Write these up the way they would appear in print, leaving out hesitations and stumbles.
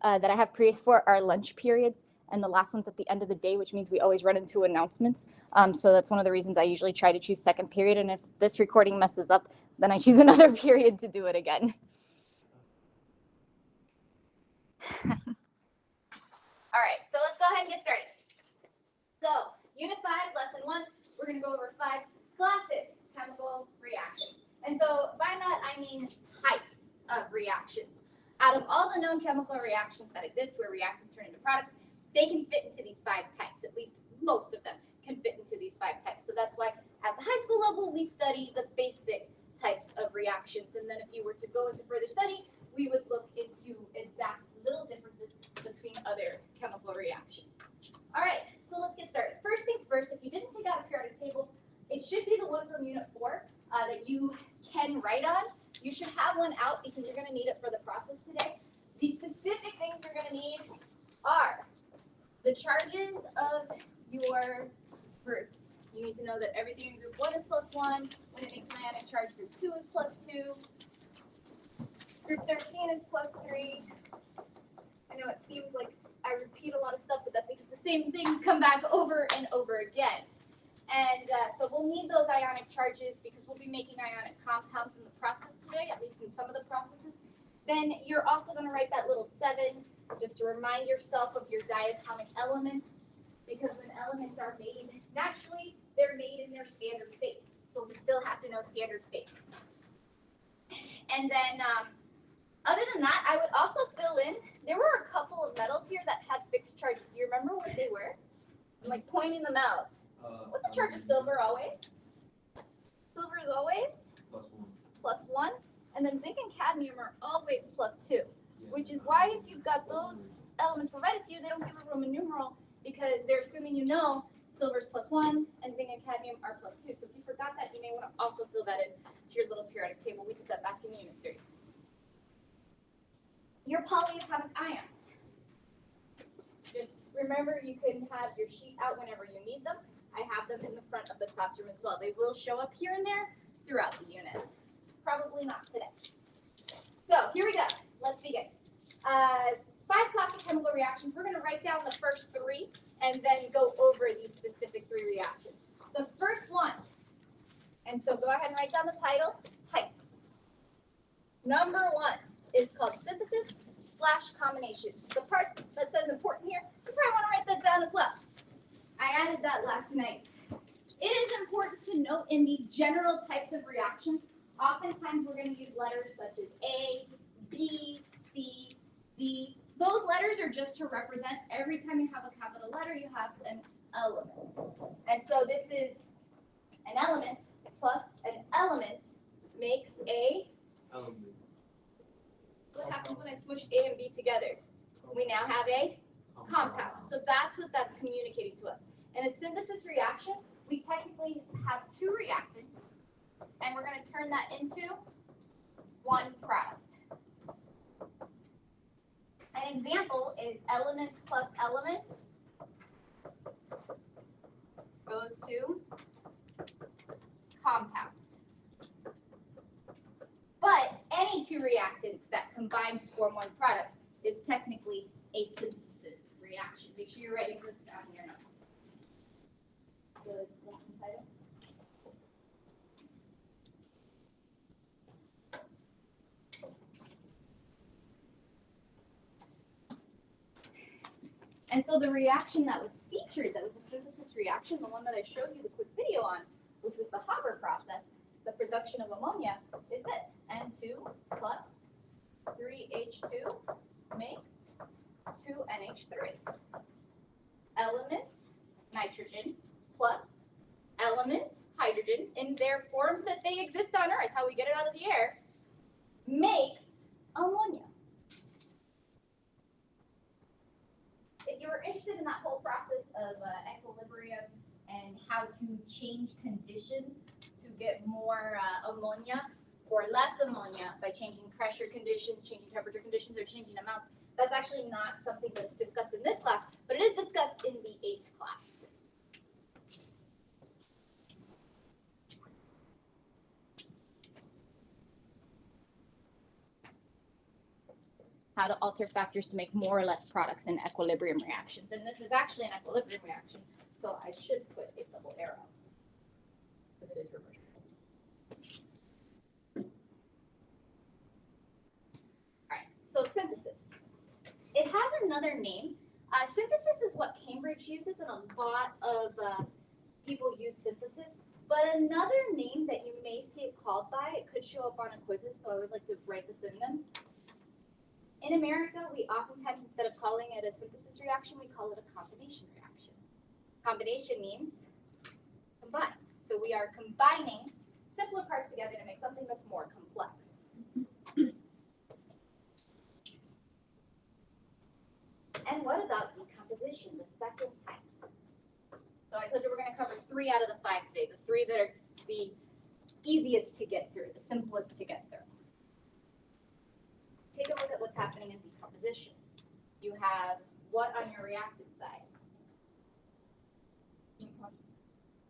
that I have periods for are lunch periods, and the last one's at the end of the day, which means we always run into announcements. So that's one of the reasons I usually try to choose second period, and if this recording messes up, then I choose another period to do it again. All right, so let's go ahead and get started. So, Unit 5, Lesson 1, we're going to go over 5 classic chemical reactions. And so by that, I mean types of reactions. Out of all the known chemical reactions that exist where reactants turn into products, they can fit into these 5 types. At least most of them can fit into these 5 types. So that's why at the high school level, we study the basic types of reactions. And then if you were to go into further study, we would look into exact little differences between other chemical reactions. All right, so let's get started. First things first, if you didn't take out a periodic table, it should be the one from Unit 4 that you can write on. You should have one out because you're going to need it for the process today. The specific things you're going to need are the charges of your groups. You need to know that everything in group 1 is +1. When it makes an ionic charge, group 2 is +2. Group 13 is +3. I know it seems like I repeat a lot of stuff, but that's because the same things come back over and over again. And so we'll need those ionic charges because we'll be making ionic compounds in the process today, at least in some of the processes. Then you're also going to write that little 7 just to remind yourself of your diatomic elements, because when elements are made naturally, they're made in their standard state. So we still have to know standard state. And then other than that, I would also fill in, there were a couple of metals here that had fixed charges. Do you remember what they were? I'm like pointing them out. What's the charge of silver always? Silver is always? +1. And then zinc and cadmium are always +2, which is why if you've got those elements provided to you, they don't give a Roman numeral because they're assuming you know silver's +1 and zinc and cadmium are +2. So if you forgot that, you may want to also fill that in to your little periodic table. We did that back in Unit 3. Your polyatomic ions. Just remember, you can have your sheet out whenever you need them. I have them in the front of the classroom as well. They will show up here and there throughout the unit. Probably not today. So here we go. Let's begin. 5 classic chemical reactions. We're going to write down the first 3 and then go over these specific 3 reactions. The first one, and so go ahead and write down the title, types. Number 1 is called synthesis/combination. The part that says important here, you probably want to write that down as well. I added that last night. It is important to note in these general types of reactions, oftentimes we're going to use letters such as A, B, C, D. Those letters are just to represent every time you have a capital letter, you have an element. And so this is an element plus an element makes a element. What happens when I smush A and B together? We now have a compound. So that's what that's communicating to us. In a synthesis reaction, we technically have 2 reactants, and we're going to turn that into 1 product. An example is element plus element goes to compound. But any 2 reactants that combine to form 1 product is technically a synthesis reaction. Make sure you're writing this down in your notes. Good. And so the reaction that was featured, that was a synthesis reaction, the one that I showed you the quick video on, which was the Haber process, the production of ammonia, is this. N2 plus 3H2 makes 2NH3. Element, nitrogen, plus element, hydrogen, in their forms that they exist on Earth, how we get it out of the air, makes ammonia. If you were interested in that whole process of equilibrium and how to change conditions to get more ammonia or less ammonia by changing pressure conditions, changing temperature conditions, or changing amounts, that's actually not something that's discussed in this class, but it is discussed in the AICE class. how to alter factors to make more or less products in equilibrium reactions. And this is actually an equilibrium reaction, so I should put a double arrow because it is reversible. All right, so synthesis. It has another name. Synthesis is what Cambridge uses, and a lot of people use synthesis. But another name that you may see it called by, it could show up on a quizzes, so I always like to write the synonyms. In America, we oftentimes, instead of calling it a synthesis reaction, we call it a combination reaction. Combination means combine. So we are combining simpler parts together to make something that's more complex. And what about decomposition, the second type? So I told you we're going to cover 3 out of the 5 today, the 3 that are the easiest to get through, the simplest to get through. Take a look at what's happening in decomposition. You have what on your reactant side?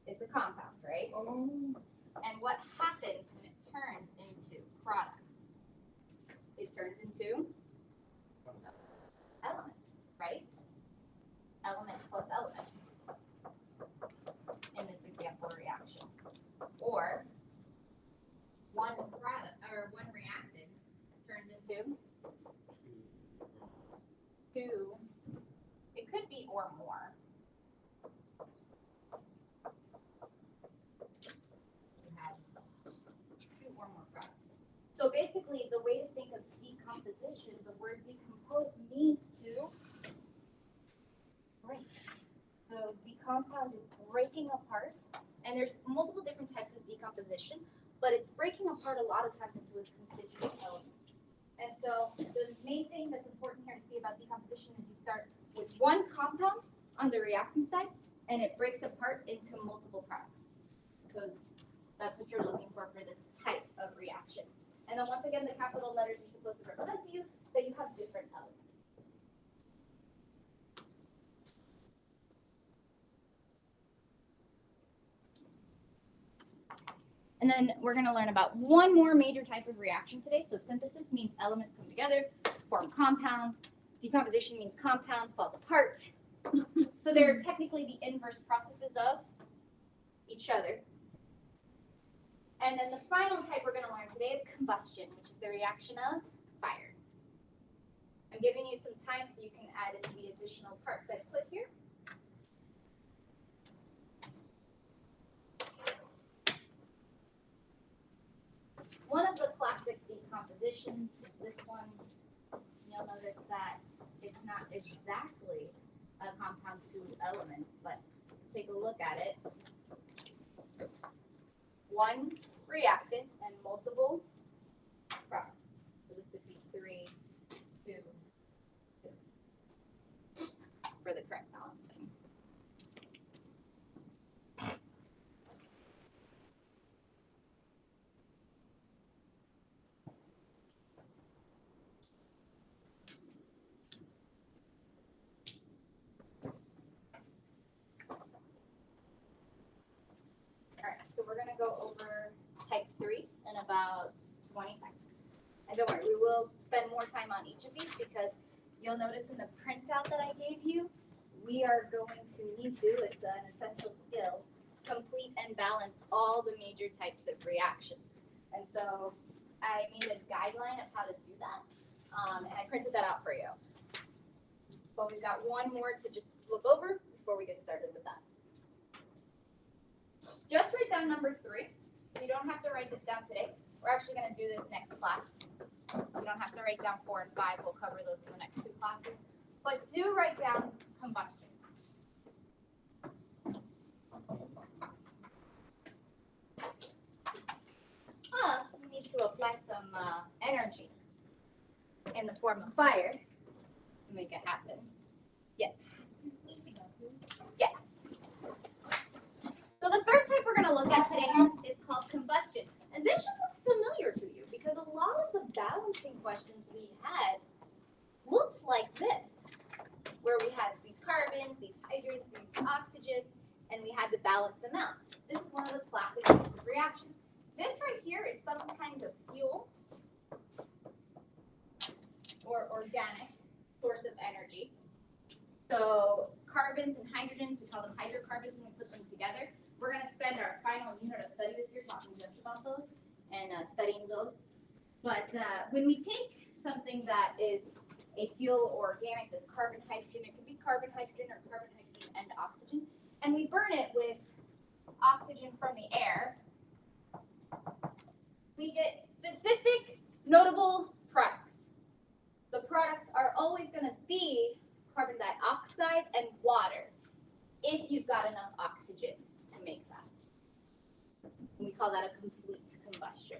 It's a compound, right? And what happens when it turns into products? It turns into elements, right? Elements plus elements in this example reaction. Or one product or one reactant turns into 2. It could be or more. You have 2 or more products. So basically, the way to think of decomposition, the word decompose means to break. So the compound is breaking apart, and there's multiple different types of decomposition, but it's breaking apart a lot of times into its constituent elements. And so the main thing that's important here to see about decomposition is you start with one compound on the reactant side, and it breaks apart into multiple products. So that's what you're looking for this type of reaction. And then once again, the capital letters are supposed to represent to you that you have different elements. And then we're going to learn about one more major type of reaction today. So synthesis means elements come together, form compounds. Decomposition means compound falls apart. So they're technically the inverse processes of each other. And then the final type we're going to learn today is combustion, which is the reaction of fire. I'm giving you some time so you can add in the additional parts I put here. One of the classic decompositions is this one. You'll notice that it's not exactly a compound 2 elements, but take a look at it. One reactant and multiple products. So this would be 3, 2, 2 for the correct balancing. We're going to go over type 3 in about 20 seconds. And don't worry, we will spend more time on each of these because you'll notice in the printout that I gave you, we are going to need to, it's an essential skill, complete and balance all the major types of reactions. And so I made a guideline of how to do that, and I printed that out for you. But we've got one more to just look over before we get started with that. Just write down number 3. You don't have to write this down today. We're actually going to do this next class. You don't have to write down 4 and 5. We'll cover those in the next 2 classes. But do write down combustion. You need to apply some energy in the form of fire to make it happen. Yes. Yes. So the third type we're going to look at today is called combustion. And this should look familiar to you because a lot of the balancing questions we had looked like this, where we had these carbons, these hydrogens, these oxygens, and we had to balance them out. This is one of the classic types of reactions. This right here is some kind of fuel. or organic source of energy. So carbons and hydrogens, we call them hydrocarbons when we put them together. We're going to spend our final unit of study this year talking just about those and studying those. But when we take something that is a fuel or organic, that's carbon, hydrogen, it could be carbon, hydrogen, or carbon, hydrogen, and oxygen, and we burn it with oxygen from the air, we get specific notable products. The products are always going to be carbon dioxide and water if you've got enough oxygen to make that. And we call that a complete combustion.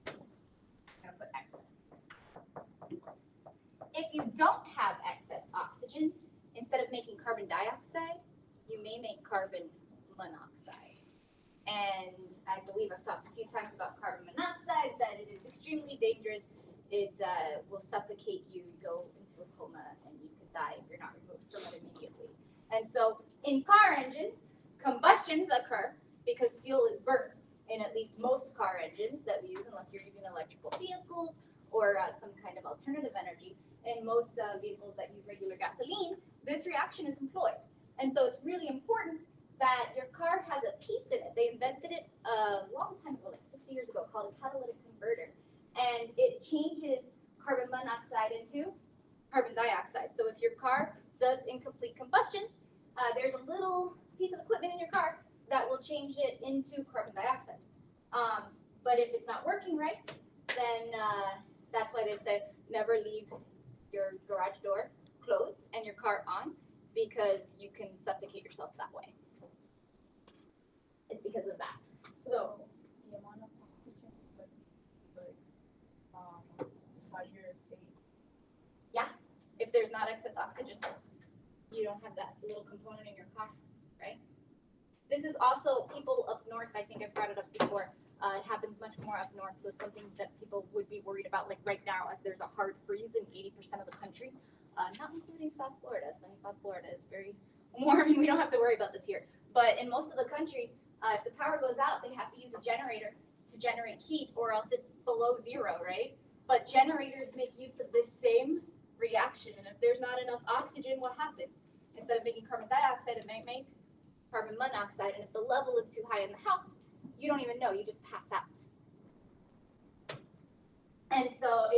I'm going to put excess. If you don't have excess oxygen, instead of making carbon dioxide, you may make carbon monoxide. And I believe I've talked a few times about carbon monoxide, that it is extremely dangerous. It will suffocate you, go into a coma, and you could die if you're not removed from it immediately. And so in car engines, combustions occur because fuel is burnt in at least most car engines that we use, unless you're using electrical vehicles or some kind of alternative energy. In most vehicles that use regular gasoline, this reaction is employed. And so it's really important that your car has a piece in it. They invented it a long time ago, like 60 years ago, called a catalytic converter. And it changes carbon monoxide into carbon dioxide. So if your car does incomplete combustion, there's a little piece of equipment in your car that will change it into carbon dioxide. But if it's not working right, then that's why they say never leave your garage door closed and your car on, because you can suffocate yourself that way. It's because of that. So the amount of oxygen, higher rate. Yeah, if there's not excess oxygen, you don't have that little component in your car, right? This is also people up north. I think I've brought it up before. It happens much more up north, so it's something that people would be worried about, like right now, as there's a hard freeze in 80% of the country, not including South Florida. Sunny South Florida is very warm, and we don't have to worry about this here. But in most of the country, if the power goes out, they have to use a generator to generate heat, or else it's below zero, right? But generators make use of this same reaction, and if there's not enough oxygen, what happens? Instead of making carbon dioxide, it might make carbon monoxide, and if the level is too high in the house, you don't even know, you just pass out. And so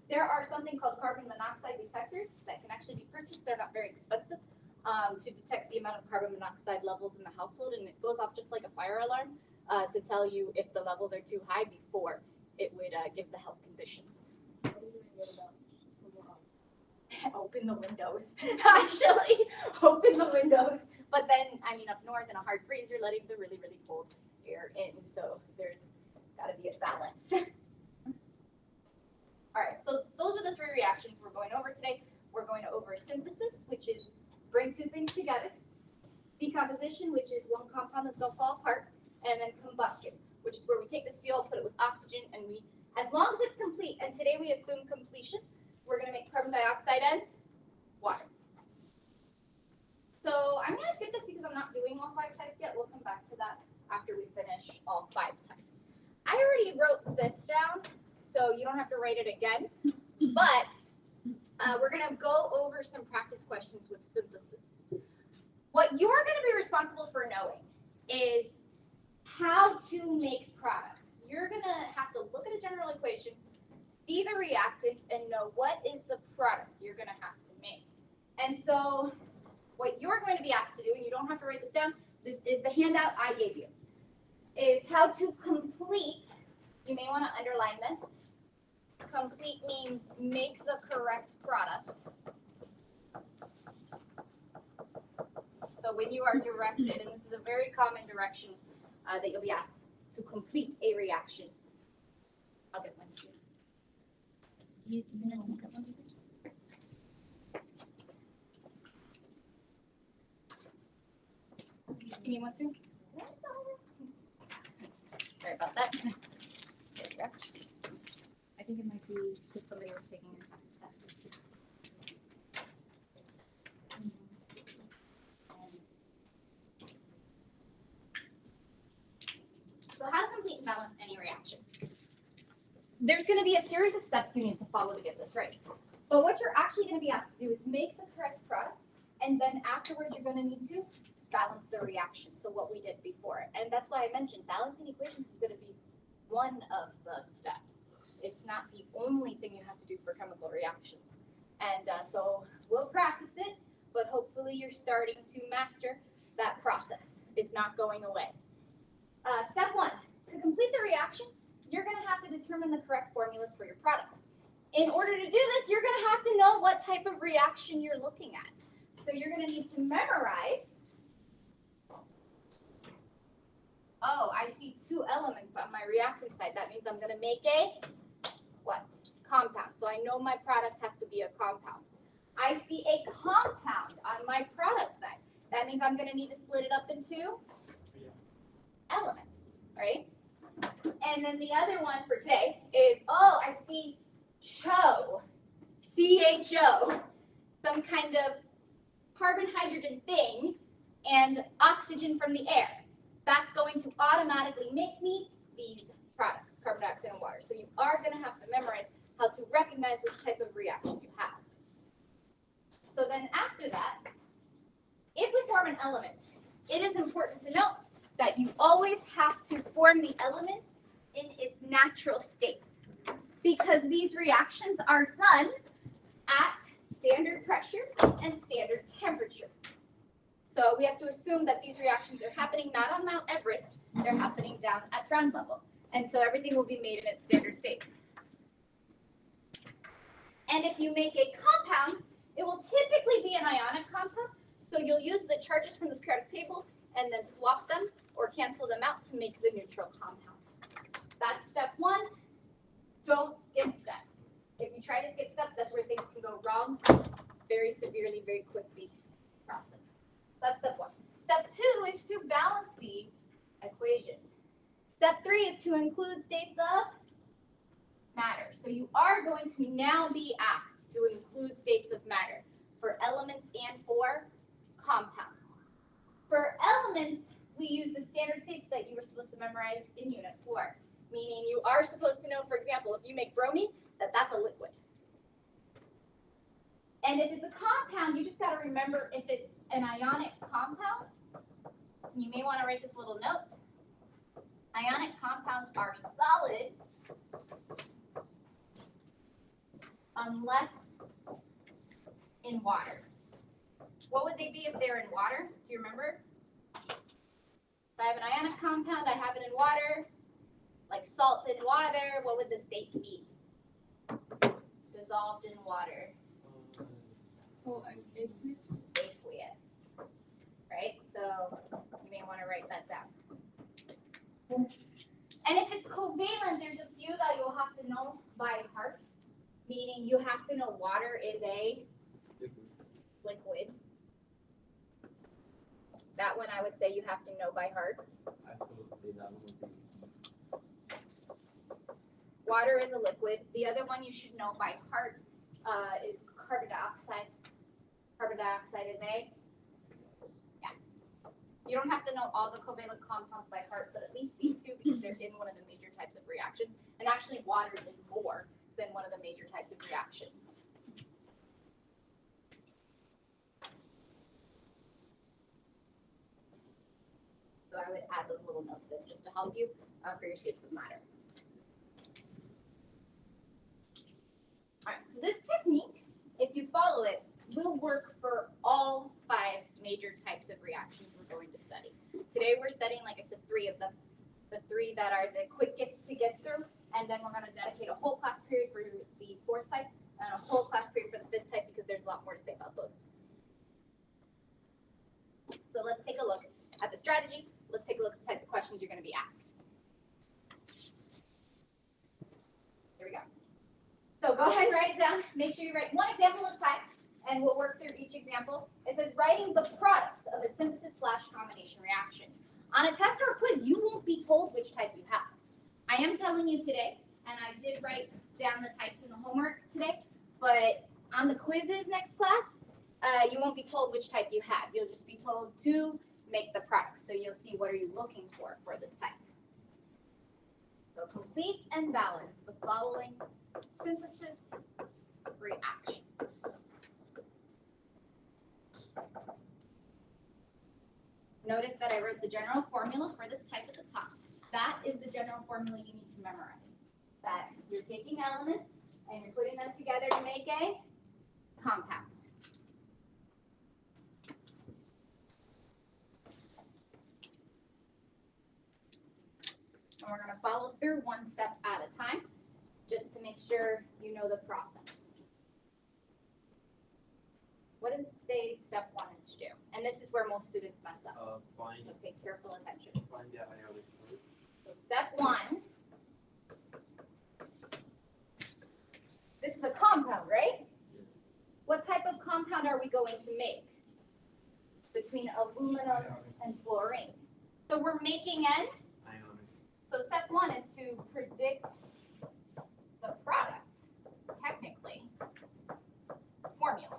there are something called carbon monoxide detectors that can actually be purchased. They're not very expensive to detect the amount of carbon monoxide levels in the household, and it goes off just like a fire alarm to tell you if the levels are too high before it would give the health conditions. Open the windows. Actually, open the windows. But then, I mean, up north in a hard freeze, you're letting the really, really cold air in. So there's got to be a balance. All right, so those are the three reactions we're going over today. We're going over synthesis, which is bring two things together. Decomposition, which is one compound that's going to fall apart. And then combustion, which is where we take this fuel, put it with oxygen, and we, as long as it's complete, and today we assume completion, we're going to make carbon dioxide and water. So I'm going to skip this because I'm not doing all 5 types yet. We'll come back to that after we finish all 5 types. I already wrote this down, so you don't have to write it again. But we're going to go over some practice questions with synthesis. What you're going to be responsible for knowing is how to make products. You're going to have to look at a general equation, see the reactants, and know what is the product you're going to have to make. And so what you're going to be asked to do, and you don't have to write this down, this is the handout I gave you, is how to complete. You may want to underline this. Complete means make the correct product. So when you are directed, and this is a very common direction that you'll be asked, to complete a reaction. I'll get one too. Can you want to? Sorry about that. There you go. I think it might be because somebody was taking it. So how reaction. There's going to be a series of steps you need to follow to get this right. But what you're actually going to be asked to do is make the correct product, and then afterwards you're going to need to balance the reaction. So what we did before. And that's why I mentioned balancing equations is going to be one of the steps. It's not the only thing you have to do for chemical reactions. And so we'll practice it, but hopefully you're starting to master that process. It's not going away. Step 1, to complete the reaction, you're going to have to determine the correct formulas for your products. In order to do this, you're going to have to know what type of reaction you're looking at. So you're going to need to memorize. Oh, I see 2 elements on my reactant side. That means I'm going to make a what? Compound. So I know my product has to be a compound. I see a compound on my product side. That means I'm going to need to split it up into elements, right? And then the other one for today is, oh, I see CHO, CHO, some kind of carbon-hydrogen thing, and oxygen from the air. That's going to automatically make me these products, carbon dioxide and water. So you are going to have to memorize how to recognize which type of reaction you have. So then after that, if we form an element, it is important to note that you always have to form the element in its natural state, because these reactions are done at standard pressure and standard temperature. So we have to assume that these reactions are happening not on Mount Everest, they're happening down at ground level. And so everything will be made in its standard state. And if you make a compound, it will typically be an ionic compound. So you'll use the charges from the periodic table and then swap them or cancel them out to make the neutral compound. That's step 1. Don't skip steps. If you try to skip steps, that's where things can go wrong very severely, very quickly. Process. That's step 1. Step 2 is to balance the equation. Step 3 is to include states of matter. So you are going to now be asked to include states of matter for elements and for compounds. For elements, we use the standard states that you were supposed to memorize in Unit 4, meaning you are supposed to know, for example, if you make bromine, that's a liquid. And if it's a compound, you just got to remember if it's an ionic compound, you may want to write this little note. Ionic compounds are solid unless in water. What would they be if they're in water? Do you remember? If I have an ionic compound, I have it in water, like salt in water, what would the state be? Dissolved in water. Aqueous. Right? So you may want to write that down. And if it's covalent, there's a few that you'll have to know by heart, meaning you have to know water is a liquid. That one I would say you have to know by heart. I would say that one would be. Water is a liquid. The other one you should know by heart is carbon dioxide. Carbon dioxide is a yes. You don't have to know all the covalent compounds by heart, but at least these 2 because they're in one of the major types of reactions. And actually water is more than one of the major types of reactions. So I would add those little notes in just to help you for your states of matter. All right, so this technique, if you follow it, will work for all 5 major types of reactions we're going to study. Today we're studying, like I said, 3 of them. The 3 that are the quickest to get through, and then we're going to dedicate a whole class period for the 4th type and a whole class period for the 5th type because there's a lot more to say about those. So let's take a look at the strategy. Let's take a look at the types of questions you're going to be asked. Here we go. So go ahead and write it down. Make sure you write one example at a time, and we'll work through each example. It says writing the products of a synthesis/combination reaction. On a test or a quiz, you won't be told which type you have. I am telling you today, and I did write down the types in the homework today, but on the quizzes next class, you won't be told which type you have. You'll just be told to make the product. So you'll see what are you looking for this type. So complete and balance the following synthesis reactions. Notice that I wrote the general formula for this type at the top. That is the general formula you need to memorize. That you're taking elements and you're putting them together to make a compound. And we're going to follow through one step at a time, just to make sure you know the process. What does it say step one is to do? And this is where most students mess up. Find So pay careful attention. the ionic group. So step one, this is a compound, right? Yes. What type of compound are we going to make between aluminum and fluorine? So we're making an, Ionic. so step one is to predict the product, technically, formula.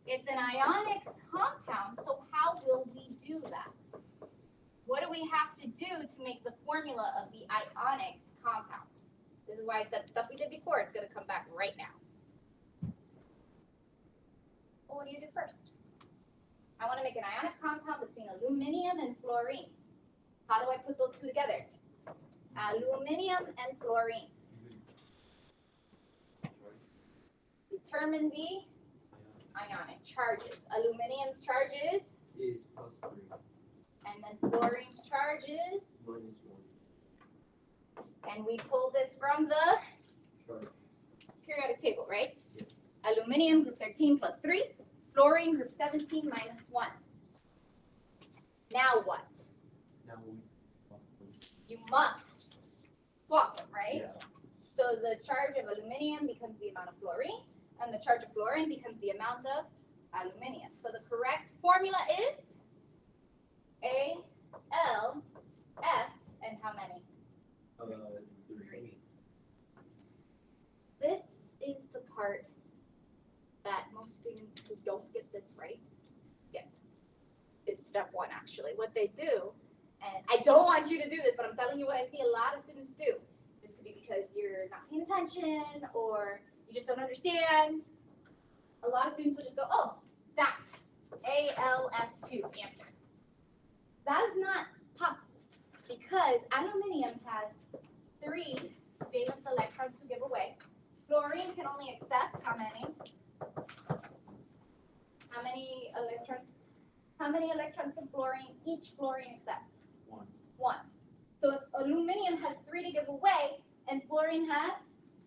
It's an ionic compound, so how will we do that? What do we have to do to make the formula of the ionic compound? This is why I said stuff we did before, it's gonna come back right now. Well, what do you do first? I wanna make an ionic compound between aluminium and fluorine. How do I put those two together? Aluminium and fluorine. Determine the ionic charges. Aluminium's charges, Is +3. and then fluorine's charges, -1. and we pull this from the Chart. periodic table, right? Yes. Aluminium group 13 plus 3, fluorine group 17 minus 1. Now what? Now we. You must swap them, right? Yeah. So the charge of aluminium becomes the amount of fluorine, and the charge of fluorine becomes the amount of aluminium. So the correct formula is AlF, and how many? 3. This is the part that most students who don't get this right get. Is step one, actually. What they do, and I don't want you to do this, but I'm telling you what I see a lot of students do. This could be because you're not paying attention or you just don't understand. A lot of students will just go, oh, that, AlF2 answer. That is not possible because aluminium has 3 valence electrons to give away. Fluorine can only accept how many? How many electrons? How many electrons can each fluorine accept? 1. 1. So if aluminium has 3 to give away and fluorine has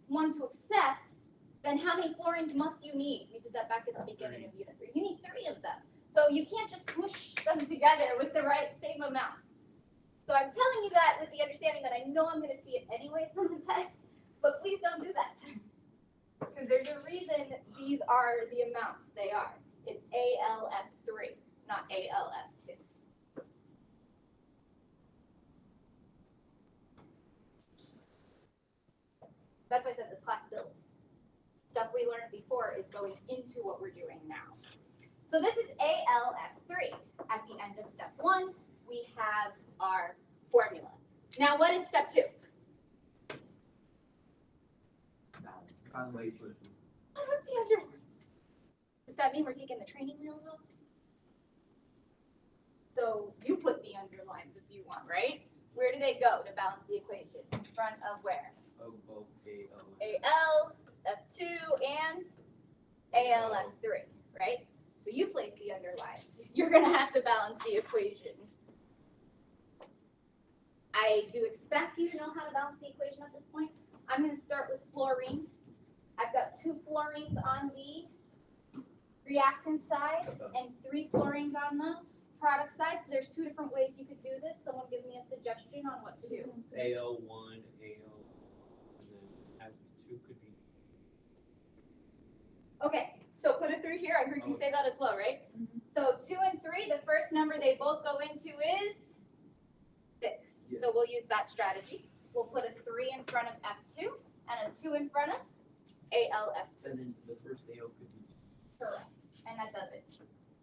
1 to accept, then how many fluorines must you need? We did that back at the beginning of Unit 3. You need 3 of them. So you can't just smush them together with the same amount. So I'm telling you that with the understanding that I know I'm going to see it anyways on the test, but please don't do that. Because there's a reason these are the amounts they are. It's AlF3, not AlF2. That's why I said this class builds. Stuff we learned before is going into what we're doing now. So this is AlF3. At the end of step 1, we have our formula. Now what is step 2? Constellation. I don't see underlines. Does that mean we're taking the training wheels off? So you put the underlines if you want, right? Where do they go to balance the equation? In front of where? Of both AL. AL, F2, and ALF3, right? So you place the underlines. You're going to have to balance the equation. I do expect you to know how to balance the equation at this point. I'm going to start with fluorine. I've got 2 fluorines on the reactant side and 3 fluorines on the product side. So there's 2 different ways you could do this. Someone give me a suggestion on what to do. AL1, AL, and then F2 could be. Okay, so put a 3 here. I heard you say that as well, right? So 2 and 3, the first number they both go into is 6. Yeah. So we'll use that strategy. We'll put a 3 in front of F2 and a 2 in front of ALF. And then the first AL could be. Correct. And that does it.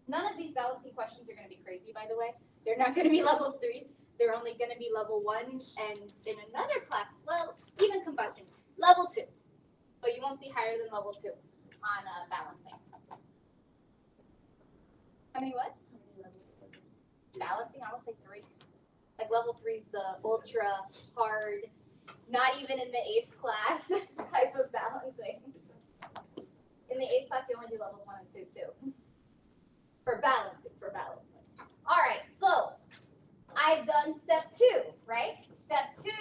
None of these balancing questions are going to be crazy, by the way. They're not going to be level 3s. they're only going to be level 1, and in another class, well, even combustion, level 2. But you won't see higher than level 2 on balancing. How many what? Balancing, I would say 3. Like level 3 is the ultra hard, not even in the AICE class type of balancing. In the AICE class, you only do levels 1 and 2 too. For balancing. All right, so I've done step 2, right? Step 2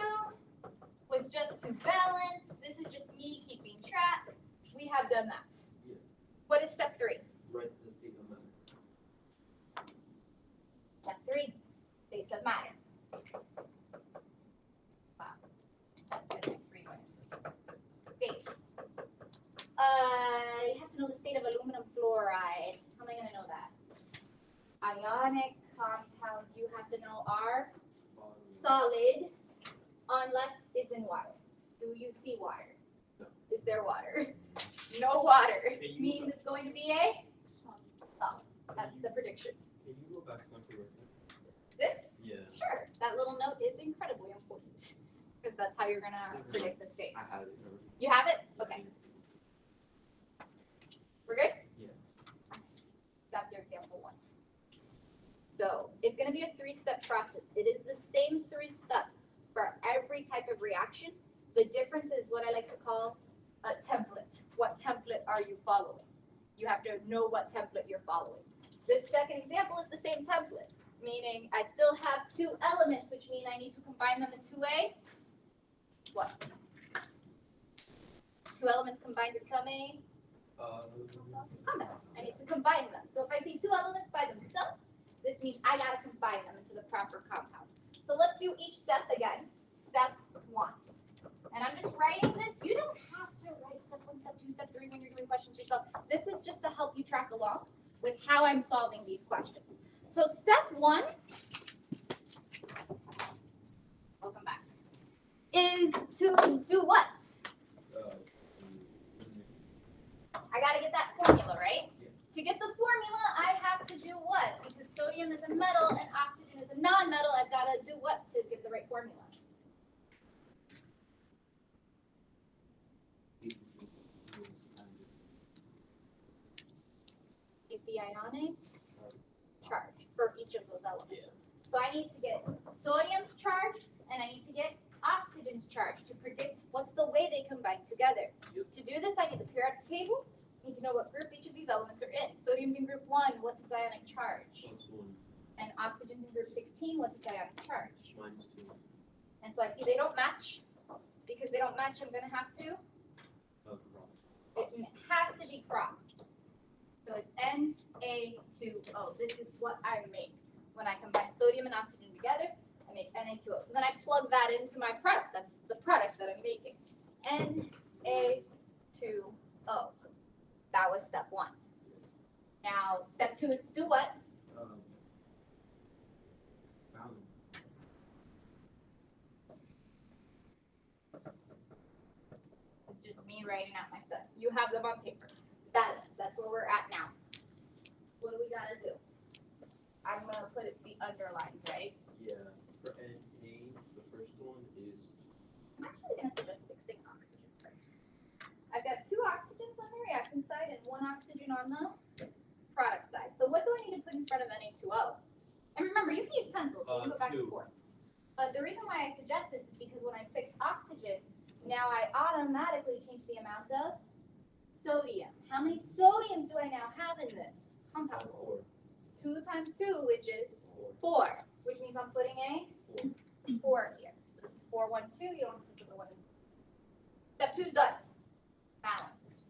was just to balance. This is just me keeping track. We have done that. Yes. What is step 3? Write the state of matter. Step 3, states of matter. Wow. That's good. Like 3 ways. States. You have to know the state of aluminum fluoride. How am I going to know that? Ionic compounds you have to know are solid unless it's in water. Do you see water? No. Is there water? No water. Can you Means it's going to be a solid. That's the prediction. Can you go back something right This? Yeah. Sure. That little note is incredibly important because that's how you're going to predict the state. I have it. You have it? Okay. We're good? Yeah. That's your example 1. So it's going to be a 3-step process. It is the same 3 steps for every type of reaction. The difference is what I like to call a template. What template are you following? You have to know what template you're following. This second example is the same template, meaning I still have 2 elements, which mean I need to combine them into a what? 2 elements combined to become a compound. I need to combine them. So if I see 2 elements by themselves, this means I gotta combine them into the proper compound. So let's do each step again. Step 1. And I'm just writing this. You don't have to write step 1, step 2, step 3 when you're doing questions yourself. This is just to help you track along with how I'm solving these questions. So step 1, welcome back, is to do what? I gotta get that formula, right? Yeah. To get the formula, I have to do what? Because sodium is a metal and oxygen is a non-metal, I've gotta do what to get the right formula? Get the ionic charge for each of those elements. Yeah. So I need to get sodium's charge and I need to get oxygen's charge to predict what's the way they combine together. Yep. To do this, I need the periodic table. I need to know what group each of these elements are in. Sodium's in group 1, what's its ionic charge? +1. And oxygen's in group 16, what's its ionic charge? -2. And so I see they don't match. Because they don't match, I'm going to have to, it has to be crossed. So it's Na2O. This is what I make. When I combine sodium and oxygen together, I make Na2O. So then I plug that into my product. That's the product that I'm making. Na2O. That was step 1. Now, step 2 is to do what? Balance. It's just me writing out my stuff. You have them on paper. Balance. That's where we're at now. What do we got to do? I'm going to put it the underlines, right? Yeah. For Na, the first one is I'm actually going to suggest fixing oxygen first. I've got 2 oxygens on the reactant side and 1 oxygen on the product side. So what do I need to put in front of Na2O? And remember, you can use pencils, so you can go back and 2. forth. But the reason why I suggest this is because when I fix oxygen, now I automatically change the amount of sodium. How many sodiums do I now have in this compound? 4. 2 times 2, which is 4. 4, which means I'm putting a 4 here. So this is 4, 1, 2. You don't have to put the 1 in. Step 2 is done. Balanced.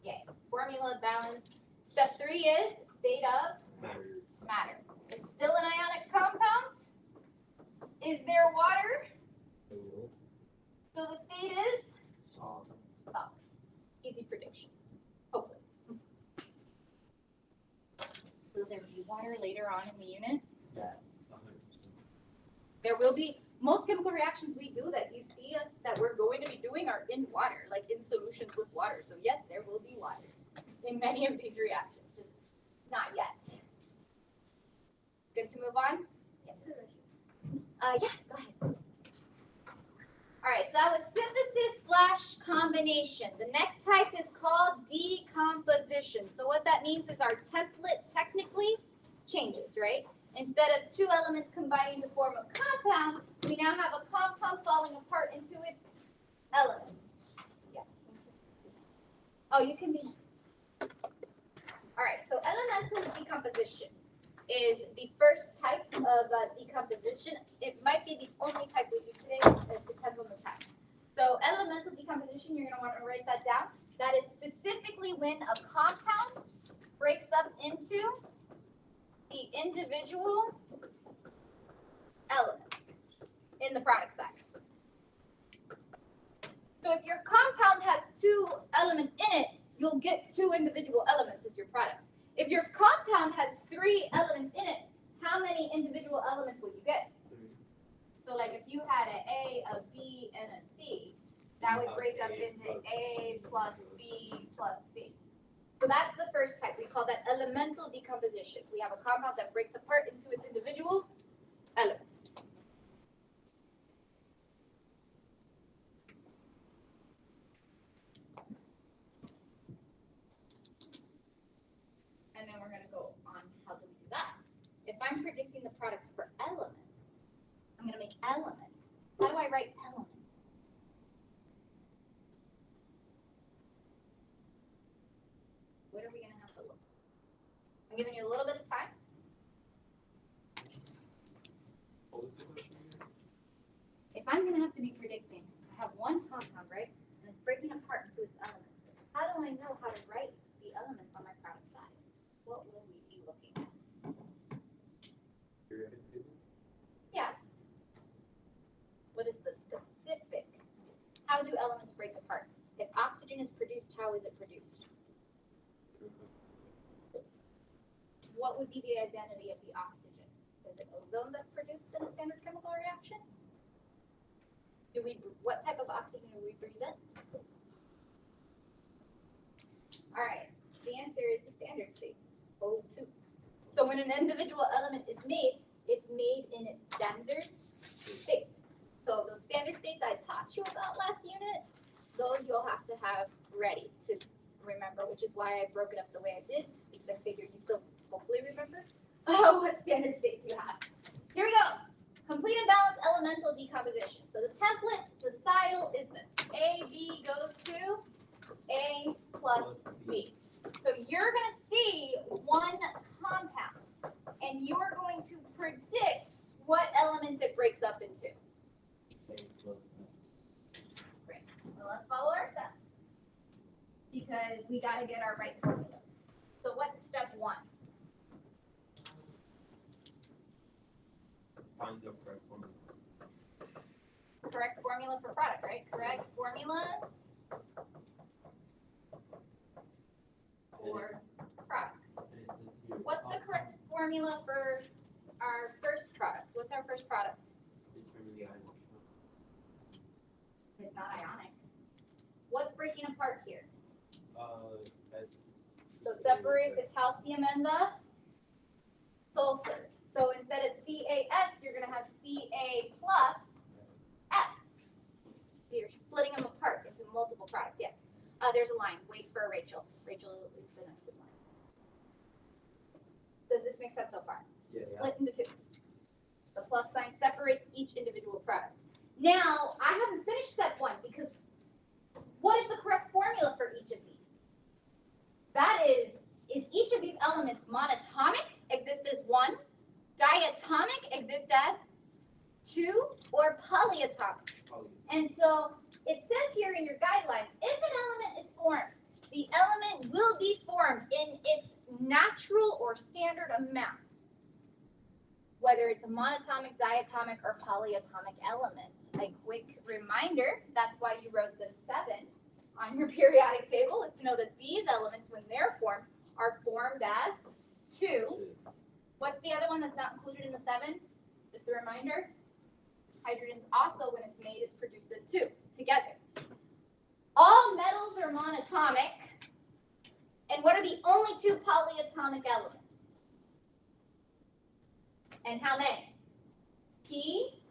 Yay. Formula balanced. Step 3 is state of Matter. matter. It's still an ionic compound. Is there water? No. So the state is Solid. solid. Easy prediction. Hopefully. Will there be water later on in the unit? Yes. 100%. There will be. Most chemical reactions we do that you see us that we're going to be doing are in water, like in solutions with water. So yes, there will be water in many of these reactions, just not yet. Good to move on? Yes. Yeah, go ahead. All right, so that was synthesis/combination. The next type is called decomposition. So what that means is our template technically changes, right? Instead of two elements combining to form a compound, we now have a compound falling apart into its elements. Yeah. Oh, you can be next. All right, so elemental decomposition is the first type of decomposition. It might be the only type we do today. It depends on the time. So elemental decomposition, you're going to want to write that down. That is specifically when a compound breaks up into the individual elements in the product side. So if your compound has two elements in it, you'll get two individual elements as your products. If your compound has three elements in it, how many individual elements will you get? So like if you had an A, a B, and a C, that would break up into A plus B plus C. So that's the first type. We call that elemental decomposition. We have a compound that breaks apart into its individual elements. And then we're going to go on how do we do that. If I'm predicting the products for elements, I'm going to make elements. How do I write elements? What are we going to have to look? I'm giving you a little bit of time. What was the question again? If I'm going to have to be predicting, I have one compound, right? And it's breaking apart into its elements. How do I know how to write the elements on my product side? What will we be looking at? Periodic table? Yeah. What is the specific? How do elements break apart? If oxygen is produced, how is it produced? What would be the identity of the oxygen? Is it ozone that's produced in a standard chemical reaction? What type of oxygen do we breathe in? All right, the answer is the standard state, O2. So when an individual element is made, it's made in its standard state. So those standard states I taught you about last unit, those you'll have to have ready to remember, which is why I broke it up the way I did, because I figured you still hopefully remember what standard states you have. Here we go. Complete and balanced elemental decomposition. So the template, the style is this. A, B goes to A plus B. So you're going to see one compound, and you're going to predict what elements it breaks up into. Great. Well, let's follow our steps, because we got to get our right formulas. So what's step one? Find the correct formula. Correct formula for product, right? Correct formulas for products. What's the correct formula for our first product? What's our first product? Determine the ion. It's not ionic. What's breaking apart here? That's So separate the calcium and the sulfur. So instead of CaS, you're going to have Ca plus S. So you're splitting them apart into multiple products. Yes. There's a line. Wait for Rachel. Rachel is the next in line. Does this make sense so far? Yeah. Split into two. The plus sign separates each individual product. Now, I haven't finished step one, because what is the correct formula for each of these? That is each of these elements monatomic, exist as one, diatomic, exist as two, or polyatomic? And so it says here in your guidelines, if an element is formed, the element will be formed in its natural or standard amount, whether it's a monatomic, diatomic, or polyatomic element. A quick reminder, that's why you wrote the 7 on your periodic table, is to know that these elements, when they're formed, are formed as 2. What's the other one that's not included in the 7? Just a reminder. Hydrogen's also, when it's made, it's produced as 2 together. All metals are monatomic. And what are the only 2 polyatomic elements? And how many? P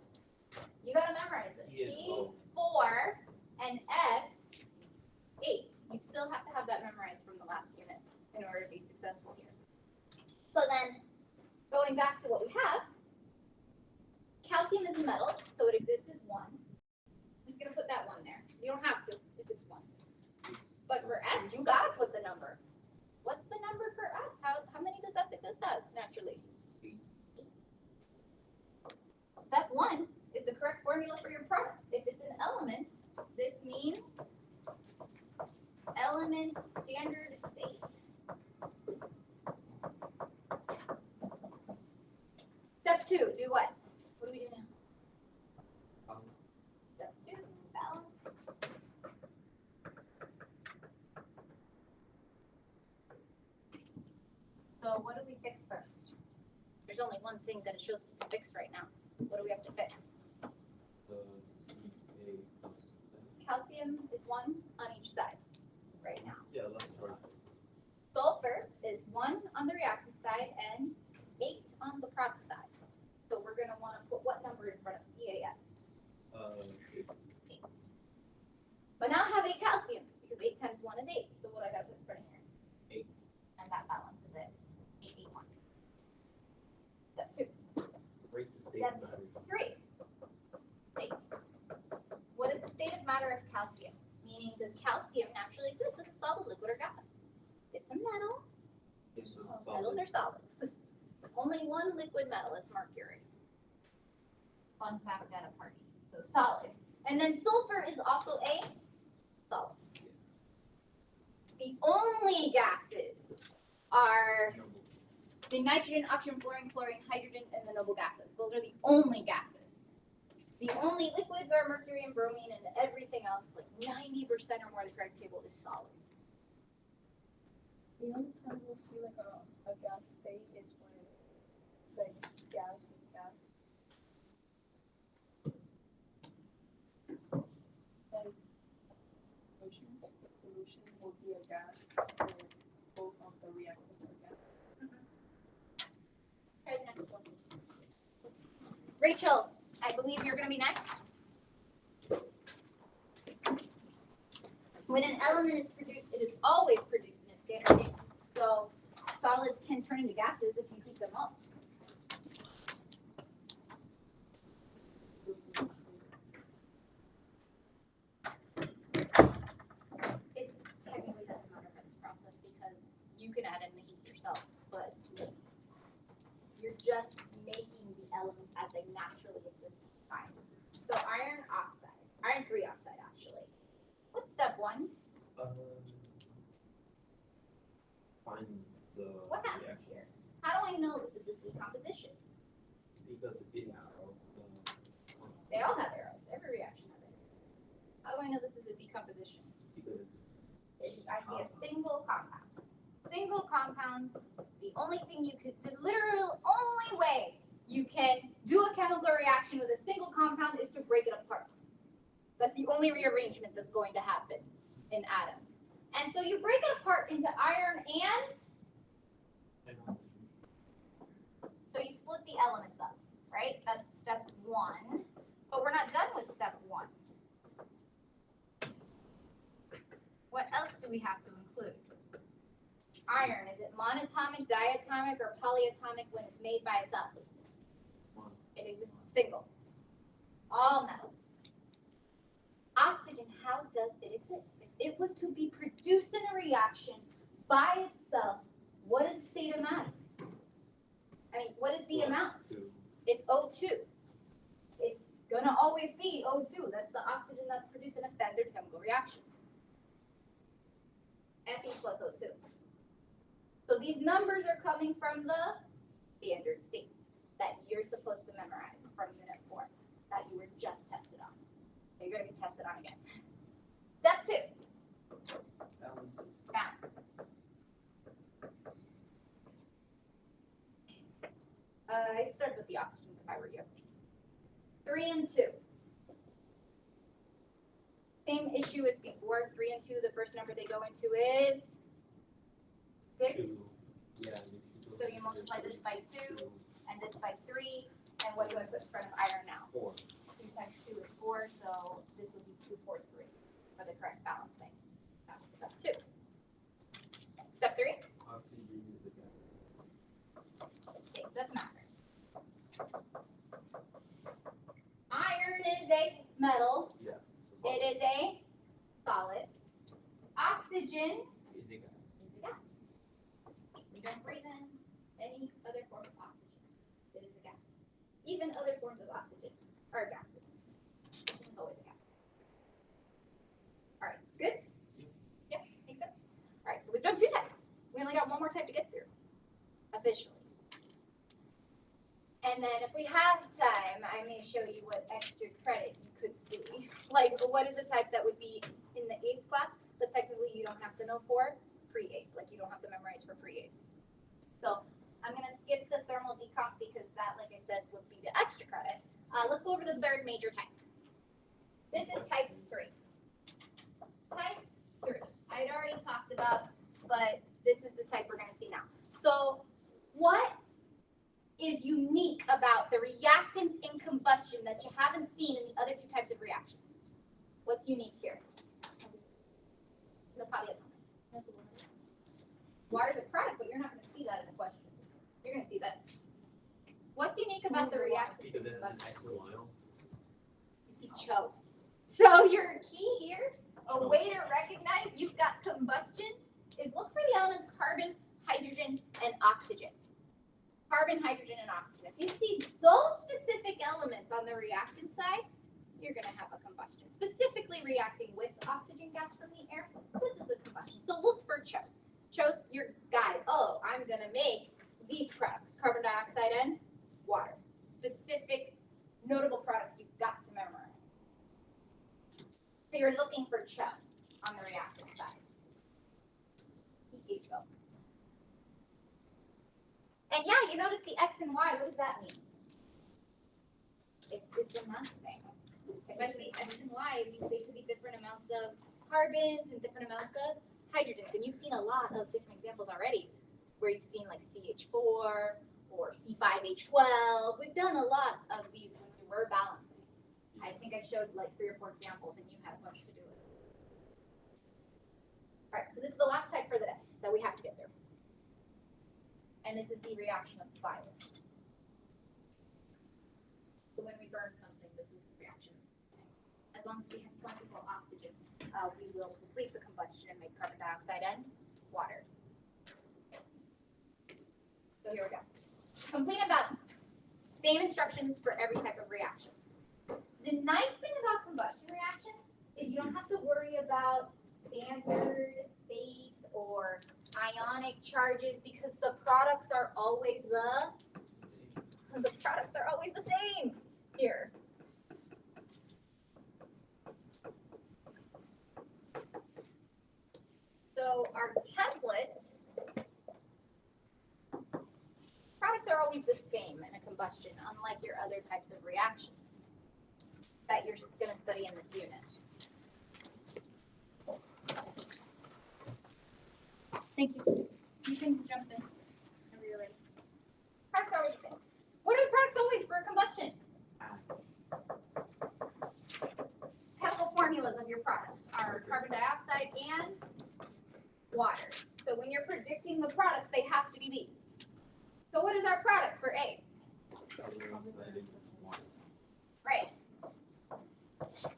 2, do what? What do we do now? Balance. Step 2, balance. So what do we fix first? There's only one thing that it shows us to fix right now. What do we have to fix? The CA plus. Calcium is 1 on each side right now. Yeah, left or right. Sulfur is 1 on the reactant side and 8 on the product side. So we're going to want to put what number in front of CAS? 8. But now I have 8 calciums because 8 times 1 is 8. So what do I got to put in front of here? 8. And that balances it. 8, 8, 1. Step 2. Break the state Step of matter. 3. States. What is the state of matter of calcium? Meaning, does calcium naturally exist as a solid, liquid, or gas? It's a metal. Yes, so Metals solid. are solids. Only one liquid metal, it's mercury. Fun fact at a party. So solid. And then sulfur is also a solid. The only gases are the nitrogen, oxygen, fluorine, chlorine, hydrogen, and the noble gases. Those are the only gases. The only liquids are mercury and bromine, and everything else, like 90% or more of the periodic table, is solids. The only time we'll see like a gas state is when it's like gas with gas. Like solution will be a gas or both of the reactants are gas. Try the next one. Rachel, I believe you're going to be next. When an element is produced, it is always produced in its standard state. So solids can turn into gases if you heat them up. It technically doesn't matter for this process because you can add in the heat yourself, but you're just making the elements as they naturally exist in time. So iron 3 oxide actually. What's step 1? Find the What happens reaction. here? How do I know this is a decomposition? Because it has They all have arrows. Every reaction has arrows. How do I know this is a decomposition? because I see a single compound. Single compound, the only thing you could, the literal only way you can do a chemical reaction with a single compound is to break it apart. That's the only rearrangement that's going to happen in atoms. And so you break it apart into iron and, so you split the elements up, right? That's step 1. But we're not done with step 1. What else do we have to include? Iron, is it monatomic, diatomic, or polyatomic when it's made by itself? It exists single. All metals. Oxygen, how does it exist? If it was to be produced in a reaction by itself, what is the state of matter? I mean, what is the amount? It's O2. It's gonna always be O2. That's the oxygen that's produced in a standard chemical reaction. Fe plus O2. So these numbers are coming from the standard states that you're supposed to memorize from Unit 4 that you were just tested on. You're going to be tested on again. Step 2. Balance. I'd start with the oxygens if I were you. 3 and 2. Same issue as before. 3 and 2, the first number they go into is 6. Yeah. So you multiply this by 2 and this by 3. And what do I put in front of iron now? 4. 2 times 2 is 4, so this would be 2, 4, 3 for the correct balancing. That's step 2. Step 3. Oxygen is the gas. States of matter. Iron is a metal. Yeah. It is a solid. Oxygen Is a gas. is a gas. We don't breathe in any other form of oxygen. It is a gas. Even other forms of oxygen are gases. Oxygen is always a gas. All right, good? Yeah, makes sense. All right, so we've done 2 types. We only got one more type to get through, officially. And then if we have time, I may show you what extra credit you could see. Like, what is a type that would be in the AICE class, but technically you don't have to know for pre-AICE, like you don't have to memorize for pre-AICE. So I'm gonna skip the thermal decomp because that, like I said, would be the extra credit. Let's go over the third major type. This is type 3. Type 3, I had already talked about, but this is the type we're gonna see now. So what is unique about the reactants in combustion that you haven't seen in the other two types of reactions? What's unique here? The polyethylene. Water's a product, but you're not going to see that in the question. You're going to see this. What's unique about the reactants in Because it has combustion? an extra oil. You see CHO. So your key here, a way to recognize you've got combustion is look for the elements carbon, hydrogen, and oxygen. Carbon, hydrogen, and oxygen. If you see those specific elements on the reactant side, you're going to have a combustion. Specifically reacting with oxygen gas from the air, this is a combustion. So look for CHO. CHO's your guide. Oh, I'm going to make these products, carbon dioxide and water. Specific notable products you've got to memorize. So you're looking for CHO on the reactant side. CHO. And yeah, you notice the X and Y. What does that mean? It's a math thing. If I see X and Y, it means they could be different amounts of carbons and different amounts of hydrogens. And you've seen a lot of different examples already where you've seen like CH4 or C5H12. We've done a lot of these when we were balancing. I think I showed like 3 or 4 examples and you had a bunch to do with it. All right, so this is the last type for the day that we have to get through. And this is the reaction of fire. So when we burn something, this is the reaction. As long as we have plentiful oxygen, we will complete the combustion and make carbon dioxide and water. So here we go. Complete and balance. Same instructions for every type of reaction. The nice thing about combustion reactions is you don't have to worry about standard states or ionic charges because the products are always the same here. So our template, products are always the same in a combustion, unlike your other types of reactions that you're going to study in this unit. Thank you. You can jump in whenever you're ready. Products are always the same. What are the products always for combustion? Chemical formulas of your products are carbon dioxide and water. So when you're predicting the products, they have to be these. So what is our product for A? Right.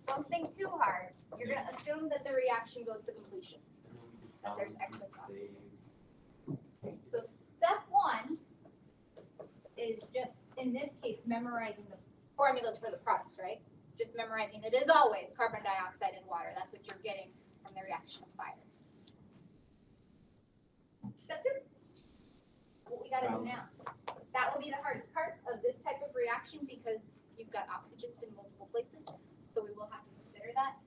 Don't think too hard. You're going to assume that the reaction goes to completion. That there's excess oxygen. So step 1 is just, in this case, memorizing the formulas for the products, right? Just memorizing it is always carbon dioxide and water. That's what you're getting from the reaction of fire. Step 2, what we got to do now. That will be the hardest part of this type of reaction because you've got oxygens in multiple places. So we will have to consider that.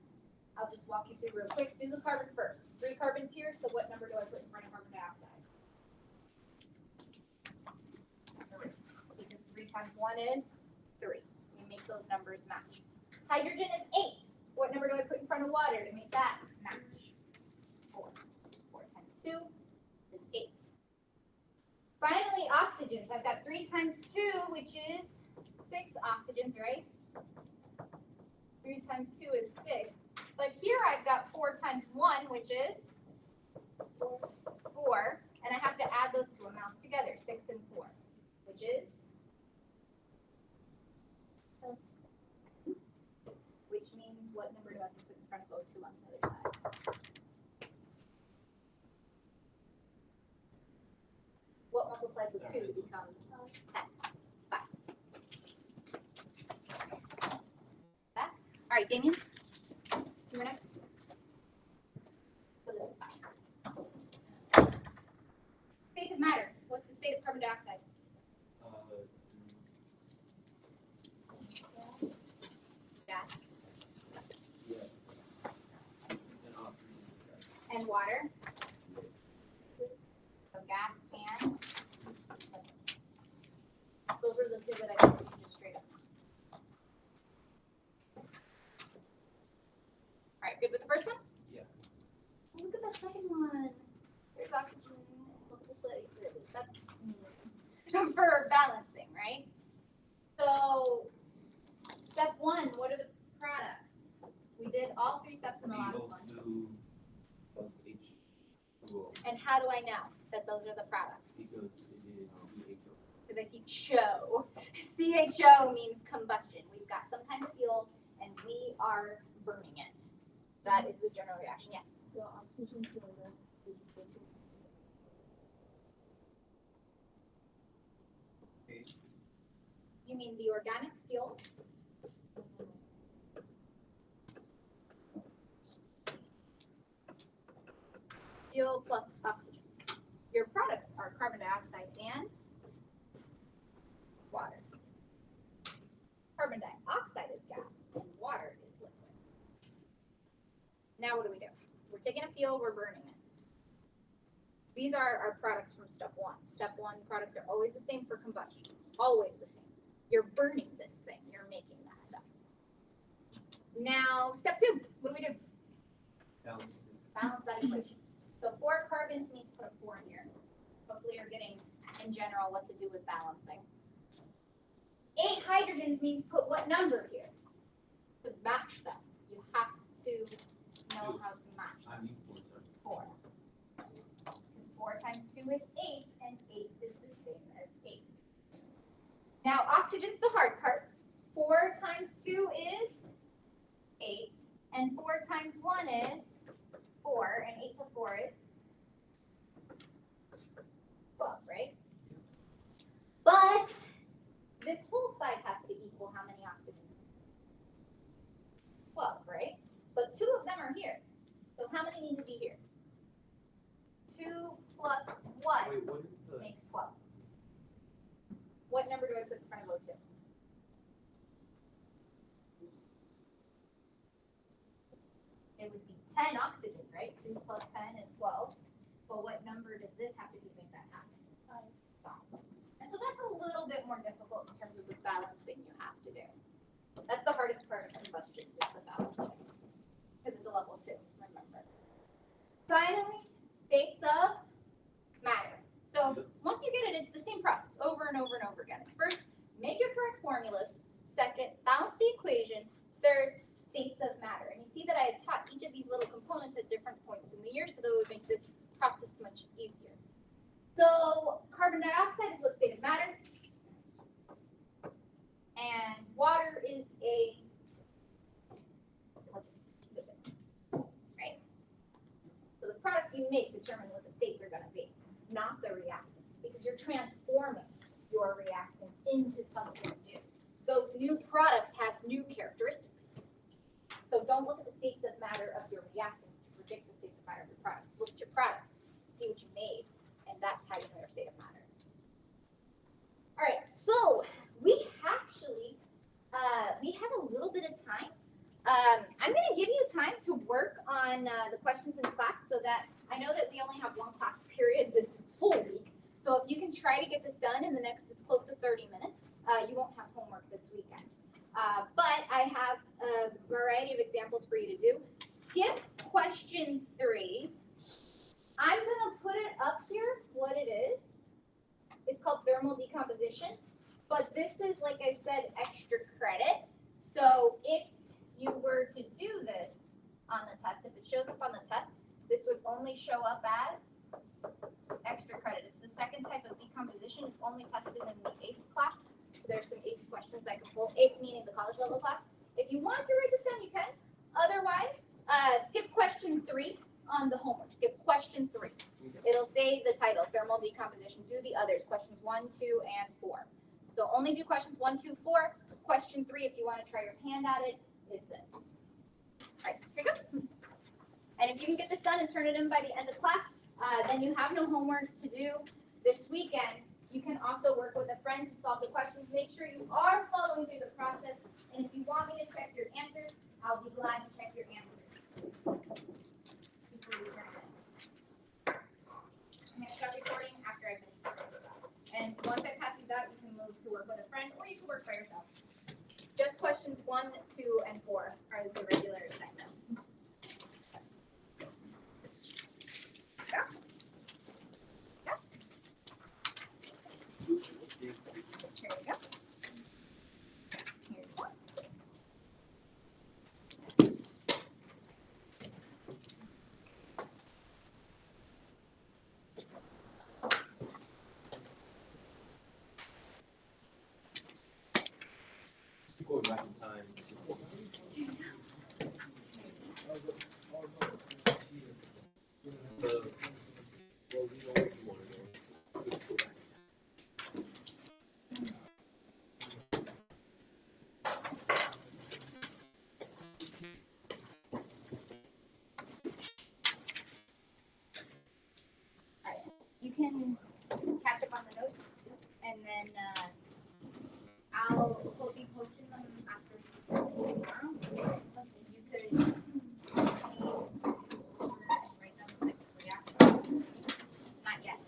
I'll just walk you through real quick. Do the carbon first. 3 carbons here, so what number do I put in front of carbon dioxide? 3. Because 3 times 1 is 3. We make those numbers match. Hydrogen is 8. What number do I put in front of water to make that match? 4. 4 times 2 is 8. Finally, oxygens. I've got 3 times 2, which is 6 oxygens, right? 3 times 2 is 6. But here I've got 4 times 1, which is 4. And I have to add those 2 amounts together, 6 and 4, which is? Which means what number do I have to put in front of O2 on the other side? What multiplies with 2 becomes 10. 5. Back. All right, Damien. 2 minutes. So this is 5. State of matter. What's the state of carbon dioxide? and water. So gas and those are the two that I think we should just straight up. All right, good with the first one? Yeah. Look at that second one. There's oxygen in multiple places. That's for balancing, right? So, step one, what are the products? We did all three steps in the last one. CO2 plus H2O. And how do I know that those are the products? Because it is CHO. Because I see CHO. CHO means combustion. We've got some kind of fuel and we are burning it. That is the general reaction, yes. The oxygen together is equal to H. You mean the organic fuel? Fuel plus oxygen. Your products are carbon dioxide and water. Carbon dioxide is gas and water is liquid. Now what do? We're taking a fuel, we're burning it. These are our products from step one. Step one products are always the same for combustion. Always the same. You're burning this thing, you're making that stuff. Now, step two, what do? Balance. Balance that equation. So 4 carbons means put a 4 in here. Hopefully you're getting, in general, what to do with balancing. 8 hydrogens means put what number here? To match them. You have to know how to match them. I'm equal, sorry. 4. Because 4 times 2 is 8, and 8 is the same as 8. Now, oxygen's the hard part. 4 times 2 is 8, and 4 times 1 is 4, and 8 plus 4 is 12, right? But this whole side has to equal how many oxygens? 12, right? But 2 of them are here. So how many need to be here? 2 plus what Wait, what is the? makes 12? What number do I put in front of O2? It would be 10 oxygens, right? 2 plus 10 is 12. But what number does this have to be to make that happen? 5. And so that's a little bit more difficult in terms of the balancing you have to do. That's the hardest part of combustion, is the balancing. Because it's a level 2, remember. Finally, states of matter. So once you get it, it's the same process over and over and over again. It's first, make your correct formulas. Second, balance the equation. Third, states of matter. And you see that I had taught each of these little components at different points in the year, so that would make this process much easier. So carbon dioxide is what state of matter. And water is a, right? So the products you make determine what the states are going to be, not the reactants, because you're transforming your reactants into something new. Those new products have new characteristics. So don't look at the states of matter of your reactants to predict the states of matter of your products. Look at your products, see what you made, and that's how you know your state of matter. All right, so we actually, we have a little bit of time. I'm going to give you time to work on the questions in class so that I know that we only have one class period this whole week. So if you can try to get this done in the next, it's close to 30 minutes, you won't have homework this weekend. But I have a variety of examples for you to do. Skip question 3. I'm going to put it up here, what it is. It's called thermal decomposition. But this is, like I said, extra credit. So if you were to do this on the test, if it shows up on the test, this would only show up as extra credit. It's the second type of decomposition. It's only tested in the AICE class. So there's some AICE questions I can pull. AICE meaning the college level class. If you want to write this down, you can. Otherwise, skip question 3 on the homework. Skip question 3. It'll say the title, thermal decomposition. Do the others, questions 1, 2, and 4. So only do questions 1, 2, 4. Question 3, if you want to try your hand at it, is this. All right, here you go. And if you can get this done and turn it in by the end of class, then you have no homework to do this weekend. You can also work with a friend to solve the questions. Make sure you are following through the process. And if you want me to check your answers, I'll be glad to check your answers before you turn it in. going back in time. Well, we know where you want to go. Let's go back. You can catch up on the notes, and then I'll be posting them after tomorrow. You could write them like reaction. Not yet.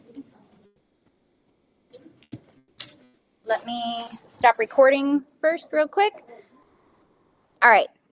Let me stop recording first real quick. All right.